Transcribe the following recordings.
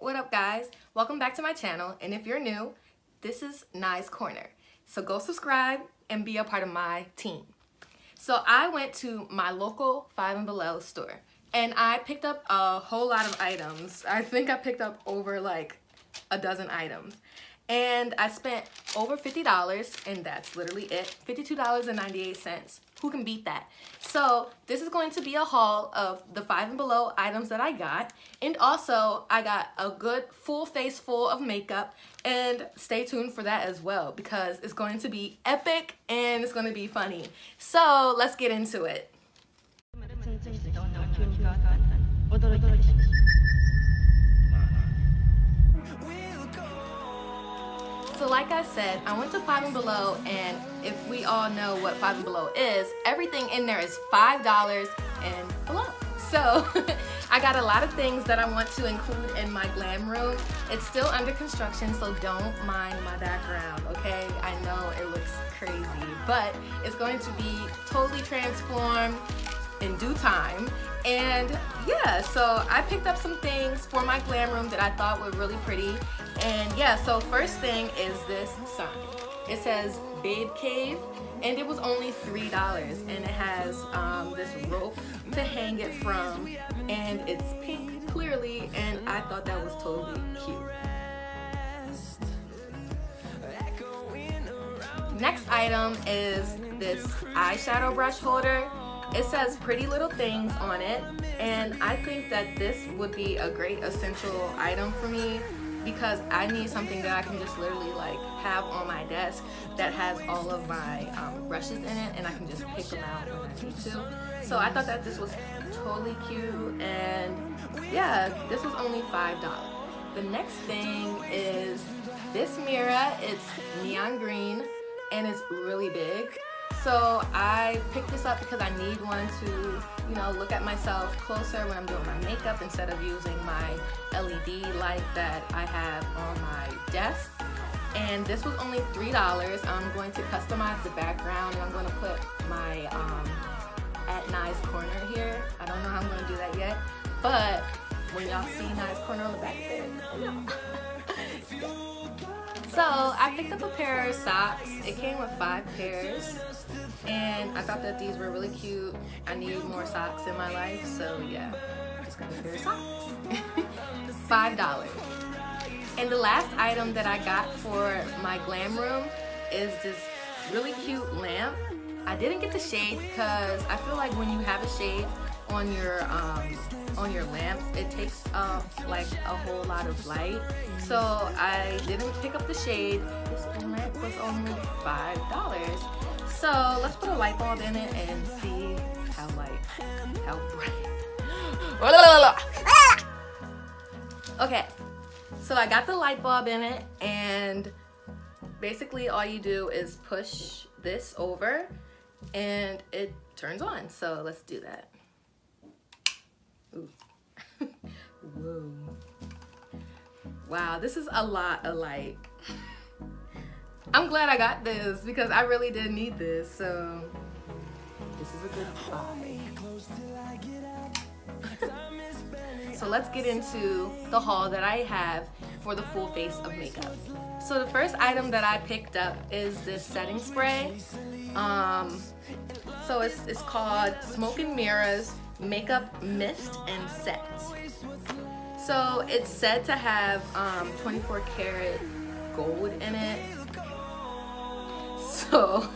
What up, guys? Welcome back to my channel, and if you're new, this is Nye's Corner. So go subscribe and be a part of my team. So I went to my local Five and Below store and I picked up a whole lot of items. I think I picked up over like a dozen items. And I spent over $50, and that's literally it. $52.98. Who can beat that? So this is going to be a haul of the Five and Below items that I got. And also, I got a good full face full of makeup. And stay tuned for that as well, because it's going to be epic and it's going to be funny. So let's get into it. So like I said, I went to Five and Below, and if we all know what Five and Below is, everything in there is $5 and below. So I got a lot of things that I want to include in my glam room. It's still under construction, so don't mind my background, okay? I know it looks crazy, but it's going to be totally transformed in due time. And yeah, so I picked up some things for my glam room that I thought were really pretty. And yeah, so first thing is this sign. It says Babe Cave, and it was only $3, and it has this rope to hang it from, and it's pink clearly, and I thought that was totally cute. Next item is this eyeshadow brush holder. It says Pretty Little Things on it, and I think that this would be a great essential item for me, because I need something that I can just literally like have on my desk that has all of my brushes in it, and I can just pick them out when I need to. So I thought that this was totally cute, and yeah, this was only $5. The next thing is this Mira. It's neon green and it's really big. So I picked this up because I need one to, you know, look at myself closer when I'm doing my makeup instead of using my LED light that I have on my desk. And this was only $3. I'm going to customize the background, and I'm going to put my at Nye's Corner here. I don't know how I'm going to do that yet, but when y'all see Nye's Corner on the back there, yeah. So I picked up a pair of socks. It came with 5 pairs, and I thought that these were really cute. I need more socks in my life, so yeah, just got a pair of socks. $5. And the last item that I got for my glam room is this really cute lamp. I didn't get the shade because I feel like when you have a shade on your lamps, it takes like a whole lot of light. So I didn't pick up the shade. This lamp was only $5. So let's put a light bulb in it and see how bright. Okay, so I got the light bulb in it, and basically all you do is push this over and it turns on. So let's do that. Ooh. Whoa. Wow, this is a lot of light. I'm glad I got this because I really did need this, so this is a good buy. So let's get into the haul that I have for the full face of makeup. So the first item that I picked up is this setting spray. So it's called Smoke and Mira's Makeup Mist and Set. So it's said to have 24 karat gold in it. So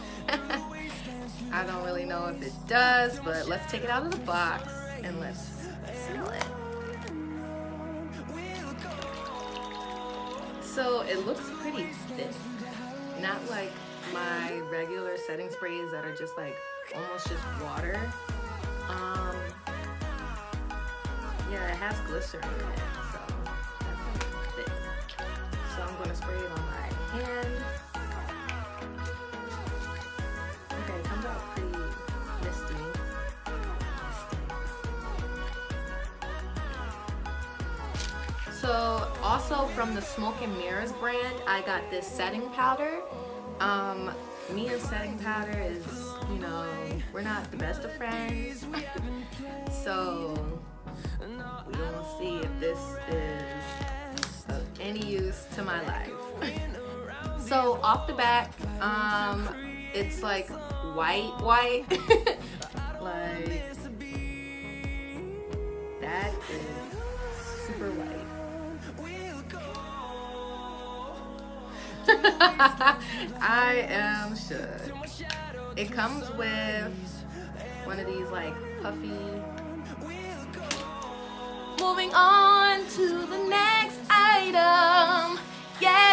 I don't really know if it does, but let's take it out of the box and let's smell it. So it looks pretty thick, not like my regular setting sprays that are just like almost just water. Yeah, it has glycerin in it, so that's thick. So I'm gonna spray it on my hand. Okay, it comes out pretty misty. So also from the Smoke and Mirrors brand, I got this setting powder. Me and setting powder is, you know, we're not the best of friends. So we're gonna see if this is my life. So off the back, it's like white. Like, that is super white. I am shook. It comes with one of these like puffy. Moving on to the next item. Yeah.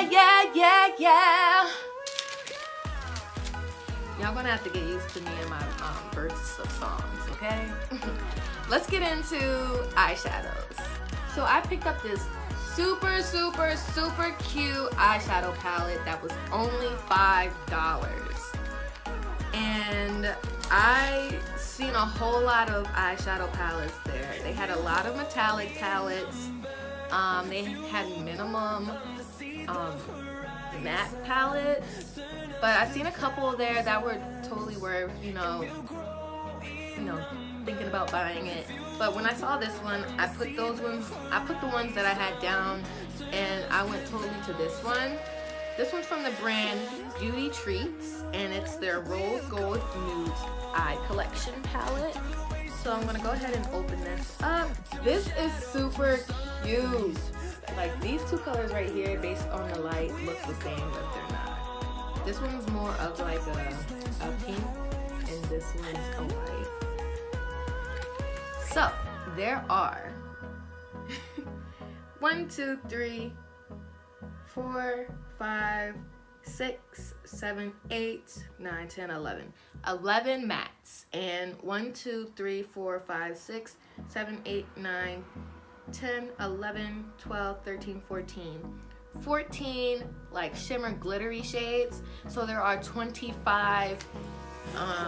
Y'all gonna have to get used to me and my bursts of songs, okay? Let's get into eyeshadows. So I picked up this super cute eyeshadow palette that was only $5. And I seen a whole lot of eyeshadow palettes there. They had a lot of metallic palettes. They had minimum matte palettes, but I seen a couple there that were totally worth, you know, thinking about buying it. But when I saw this one, I put the ones that I had down, and I went totally to this one. This one's from the brand Beauty Treats, and it's their Rose Gold Nude Eye Collection palette. So I'm gonna go ahead and open this up. This is super cute. Like, these two colors right here, based on the light, look the same, but they're not. This one's more of like a pink, and this one's a white. So there are 1, 2, 3, 4, 5, 6, 7, 8, 9, 10, 11. 11 mattes. And 1, 2, 3, 4, 5, 6, 7, 8, 9, 10, 11, 12, 13, 14. 14 like shimmer glittery shades. So there are 25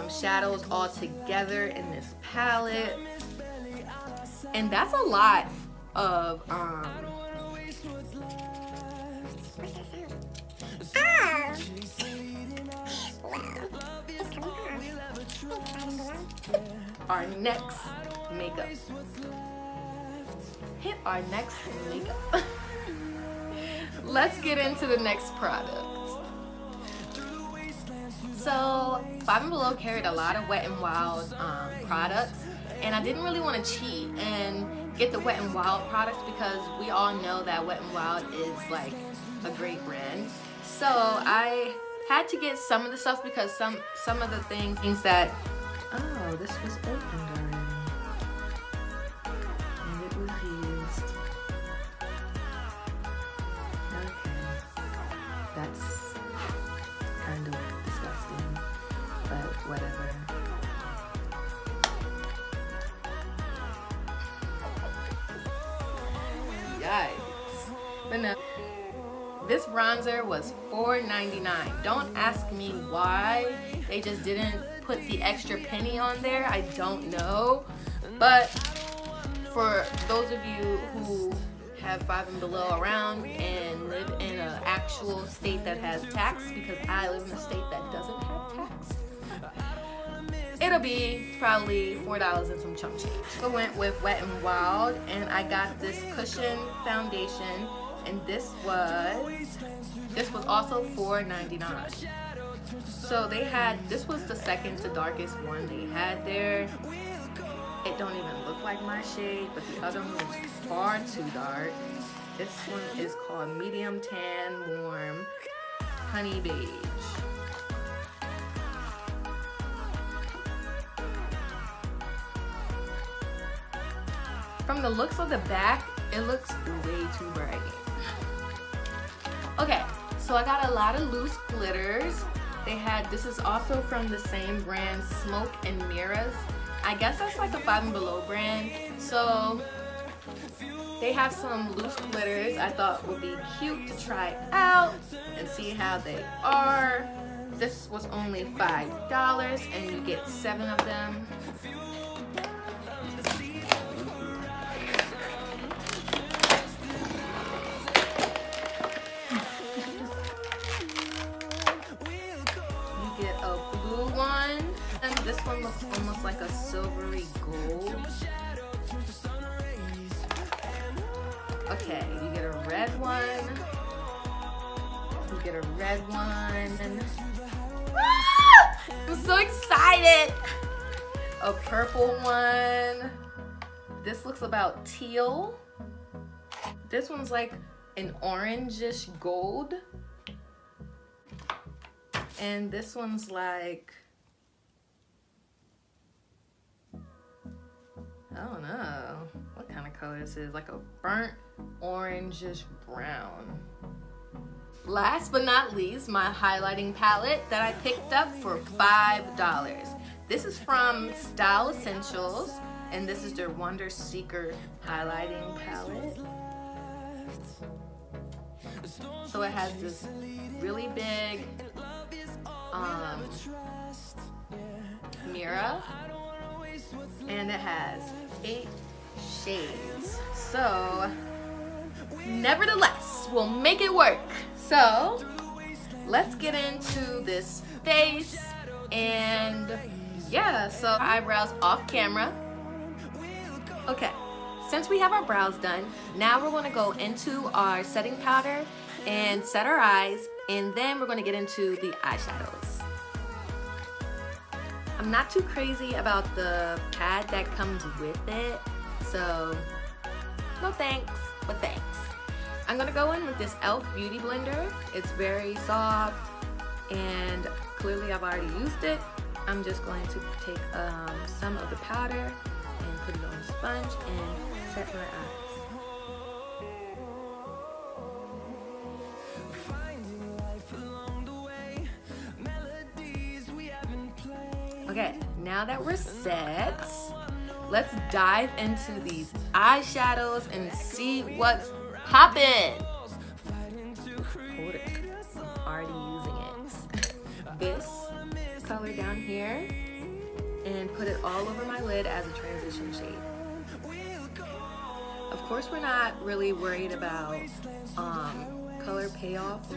shadows all together in this palette. And that's a lot of our next makeup. Hit our next makeup. Let's get into the next product. So 5 and Below carried a lot of Wet n Wild products, and I didn't really want to cheat and get the Wet n Wild products because we all know that Wet n Wild is like a great brand. So I had to get some of the stuff because some of the things that, oh, this was opened already. And it was used. Okay. That's kind of disgusting, but whatever. Yikes. But no. This bronzer was $4.99. Don't ask me why they just didn't put the extra penny on there. I don't know. But for those of you who have 5 and Below around and live in an actual state that has tax, because I live in a state that doesn't have tax, it'll be probably $4 and some chump change. So I went with Wet n Wild, and I got this cushion foundation. And this was also $4.99. So they had, this was the second to darkest one they had there. It don't even look like my shade, but the other one was far too dark. This one is called Medium Tan Warm Honey Beige. From the looks of the back, it looks way too bright. Okay, so I got a lot of loose glitters. They had, this is also from the same brand, Smoke and Mira's. I guess that's like a 5 and Below brand. So they have some loose glitters I thought would be cute to try out and see how they are. This was only $5 and you get 7 of them. This one looks almost like a silvery gold. Okay, you get a red one, get a red one. Ah! I'm so excited. A purple one. This looks about teal. This one's like an orangish gold. And this one's like, I don't know what kind of color this is, like a burnt orangish brown. Last but not least, my highlighting palette that I picked up for $5. This is from Style Essentials, and this is their Wonder Seeker highlighting palette. So it has this really big Mira, and it has 8 shades. So nevertheless, we'll make it work. So let's get into this face, and yeah, so eyebrows off camera. Okay, since we have our brows done, now we're going to go into our setting powder and set our eyes, and then we're going to get into the eyeshadows. I'm not too crazy about the pad that comes with it, so no thanks, but thanks. I'm going to go in with this e.l.f. Beauty Blender. It's very soft, and clearly I've already used it. I'm just going to take some of the powder and put it on a sponge and set my eyes. Okay, now that we're set, let's dive into these eyeshadows and see what's poppin'. Hold it. I'm already using it. This color down here, and put it all over my lid as a transition shade. Of course, we're not really worried about color payoff.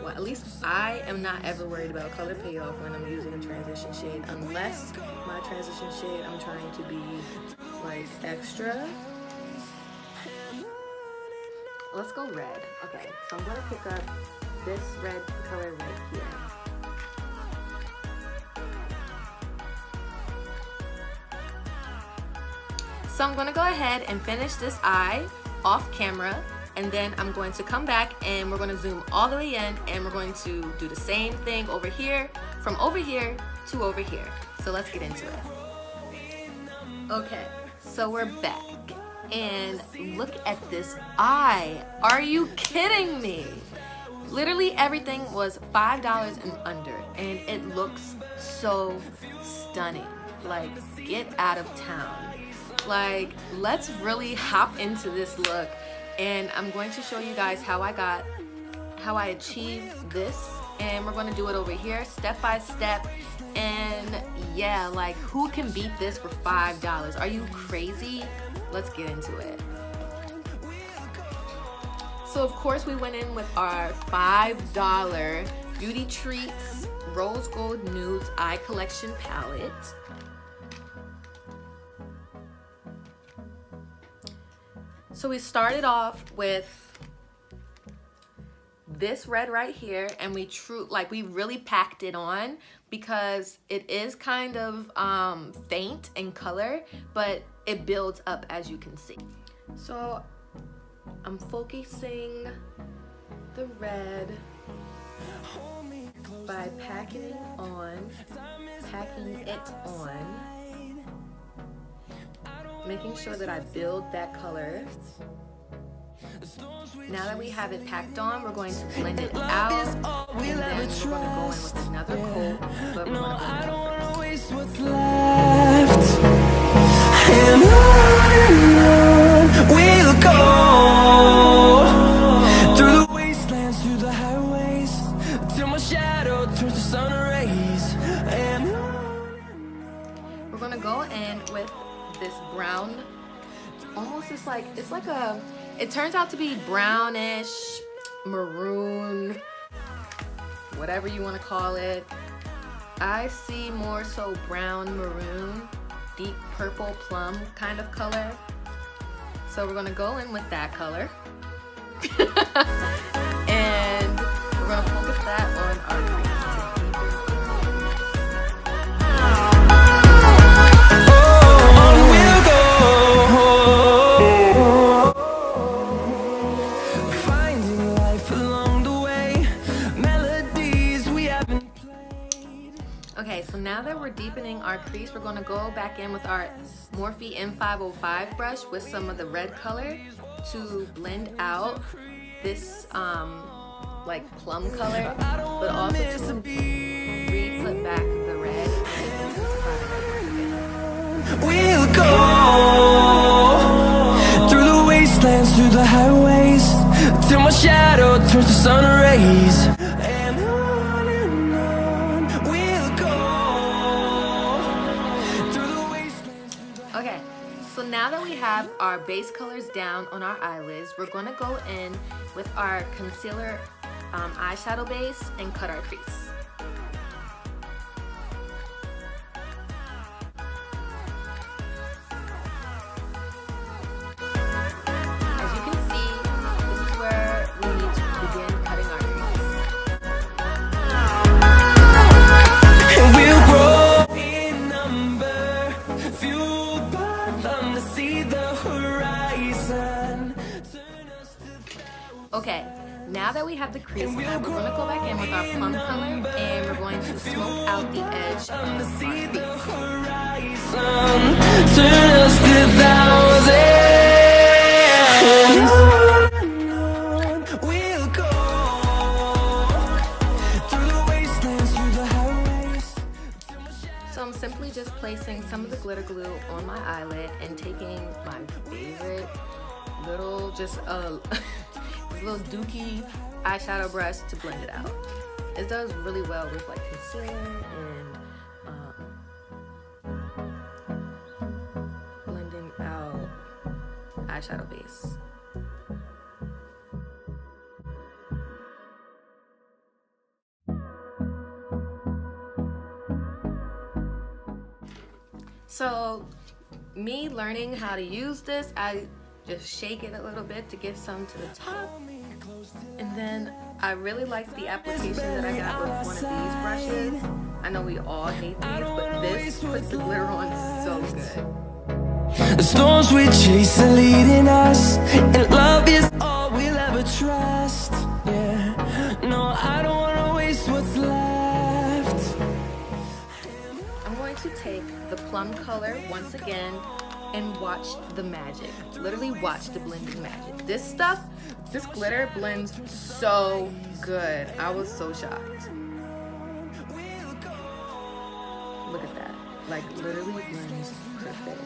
Well, at least I am not ever worried about color payoff when I'm using a transition shade, unless my transition shade I'm trying to be like extra. Let's go red. Okay, so I'm gonna pick up this red color right here. So I'm gonna go ahead and finish this eye off camera, and then I'm going to come back and we're gonna zoom all the way in, and we're going to do the same thing over here, from over here to over here. So let's get into it. Okay, so we're back, and look at this eye. Are you kidding me? Literally everything was $5 and under, and it looks so stunning. Like, get out of town. Like, let's really hop into this look, and I'm going to show you guys how I achieved this, and we're going to do it over here step by step. And yeah, like, who can beat this for $5? Are you crazy? Let's get into it. So of course we went in with our $5 Beauty Treats Rose Gold Nudes Eye Collection palette. So we started off with this red right here, and we really packed it on because it is kind of faint in color, but it builds up, as you can see. So I'm focusing the red by packing it on, making sure that I build that color. Now that we have it packed on, we're going to blend it out, and then we're going to go in with another coat, but we're going to go first. And on we'll go, through the wastelands, through the highways, till my shadow turns to sun rays. And we're going to go in with this brown, almost it turns out to be brownish, maroon, whatever you want to call it. I see more so brown, maroon, deep purple plum kind of color. So we're going to go in with that color. And we're going to So now that we're deepening our crease, we're going to go back in with our Morphe M505 brush with some of the red color to blend out this like plum color, but also to re-put back the red and intensify the red again. We'll go through the wastelands, through the highways, till my shadow turns to sun rays. And on we'll go through the wastelands. Okay, so now that we have our base colors down on our eyelids, we're going to go in with our concealer eyeshadow base and cut our crease. As you can see, this is where we need to begin cutting our crease. And we'll grow in number, fueled by them to see the horizon. Okay, now that we have the crease cut, we're going to go back in with our plum color and we're going to smoke out the edge of our crease. Turn us to thousands. We'll go through the wastelands, through the highways. So I'm simply just placing some of the glitter glue on my eyelid and taking my favorite little, just this little dookie eyeshadow brush to blend it out. It does really well with like concealer and blending out eyeshadow base. So me learning how to use this, I just shake it a little bit to get some to the top. And then I really like the application that I got with one of these brushes. I know we all hate these, but this puts the glitter on so good. The storms we chase are leading us, and love is all we'll ever trust. Yeah, no, I don't want to waste what's left. I'm going to take the plum color once again and watch the magic. Literally watch the blending magic. This stuff, this glitter blends so good. I was so shocked. Look at that. Like literally blends perfect.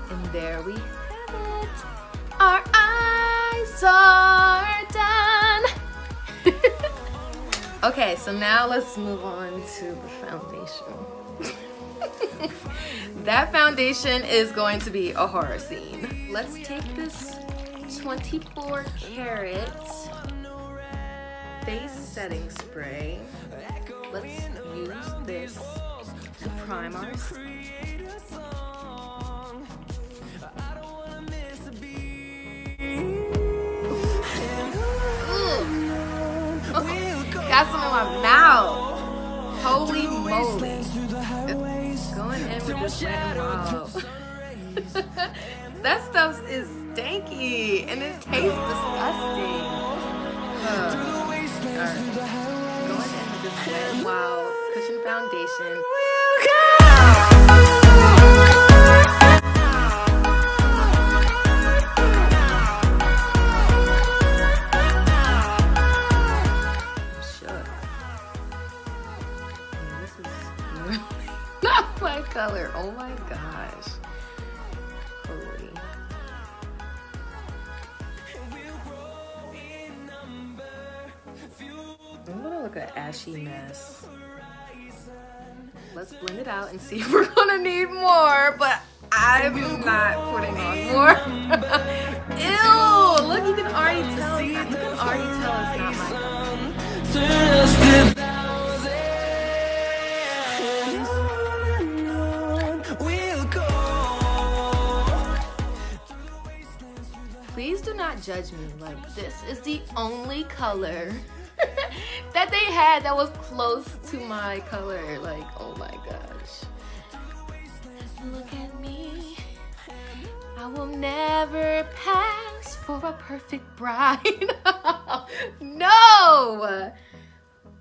And there we have it. Our eyes are done. Okay, so now let's move on to the foundation. That foundation is going to be a horror scene. Let's take this 24 karat face setting spray. Let's use this to prime our skin. Got some in my mouth. Holy moly. It's going in with this red wild. That stuff is stanky and it tastes disgusting. Alright. Going in with this red wild cushion foundation. My color, oh my gosh. Holy. I'm gonna look at an ashy mess. Let's blend it out and see if we're gonna need more, but I'm not putting on more. Ew, look, you can already tell. You can already tell it's not my color. Please do not judge me. Like, this is the only color that they had that was close to my color. Like, oh my gosh. Look at me. I will never pass for a perfect bride. No!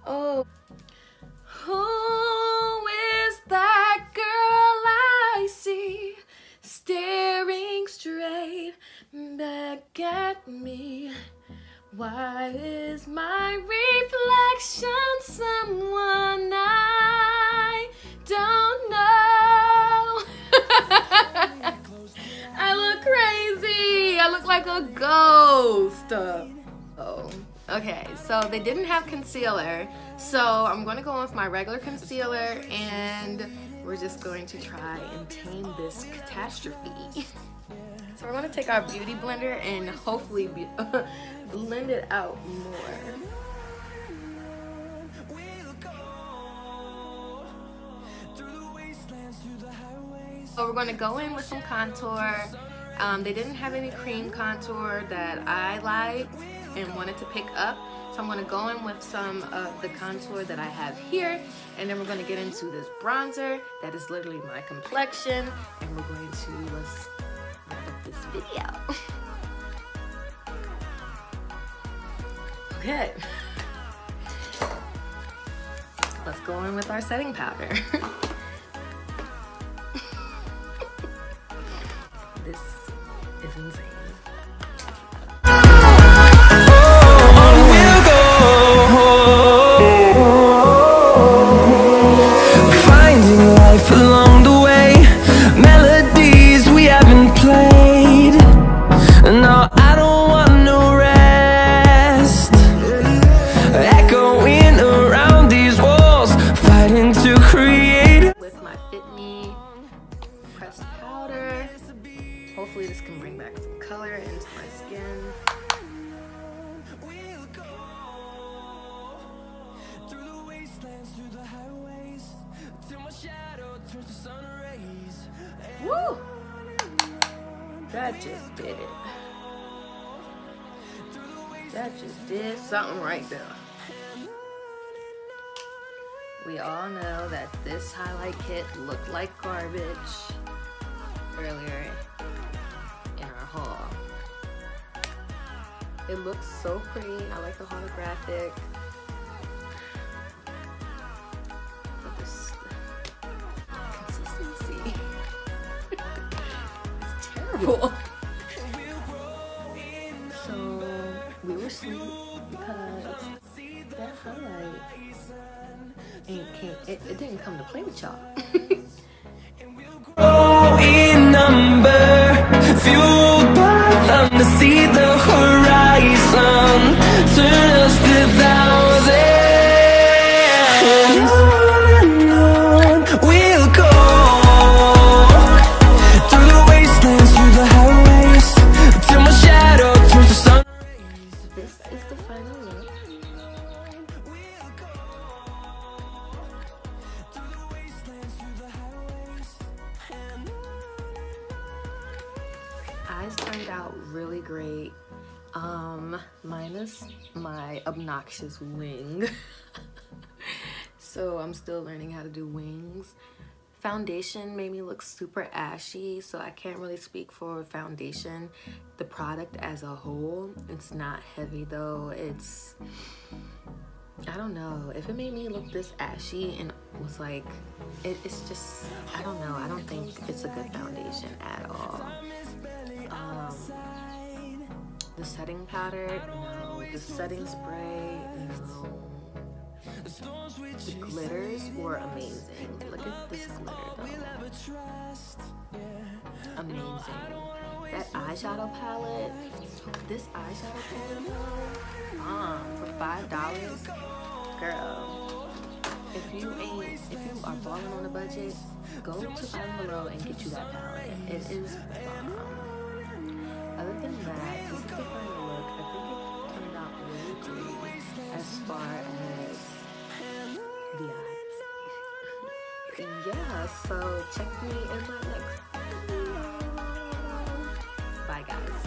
Oh. Who is that girl I see staring straight back at me? Why is my reflection someone I don't know? I look crazy. I look like a ghost. Oh, okay. So they didn't have concealer. So I'm going to go with my regular concealer and we're just going to try and tame this catastrophe. So we're going to take our beauty blender and hopefully blend it out more. So we're going to go in with some contour. They didn't have any cream contour that I liked and wanted to pick up. So I'm going to go in with some of the contour that I have here. And then we're going to get into this bronzer that is literally my complexion. And we're going to let's wrap up this video. Okay. Let's go in with our setting powder. This is insane. Finding life along the way, melodies we haven't played. No, I don't want no rest. Echoing around these walls, fighting to create. With my Fit Me pressed powder. Hopefully this can bring back some color into my skin. Woo! That just did it. That just did something right there. We all know that this highlight kit looked like garbage earlier in our haul. It looks so pretty. I like the holographic. But this consistency. It's terrible. So we were asleep because that highlight it didn't come to play with y'all. In number, fueled by them to see the horizon, turn us to thousands. On and on we'll go, through the wastelands, through the highways, till my shadow turns to sun. This is the final look. Eyes turned out really great, minus my obnoxious wing. So I'm still learning how to do wings. Foundation made me look super ashy, so I can't really speak for foundation. The product as a whole, it's not heavy though. It's, I don't know, if it made me look this ashy and was like, it's just, I don't know, I don't think it's a good foundation at all. The setting powder, no. The setting spray, no. The glitters were amazing. Look at this glitter though. Amazing. That eyeshadow palette, this eyeshadow palette though, for $5, girl. If you are balling on a budget, go to bottom below and get you that palette. It is bomb. Other than that, this is the final look. I think it turned out really great as far as the eyes. Yeah, so check me in my next video. Bye guys.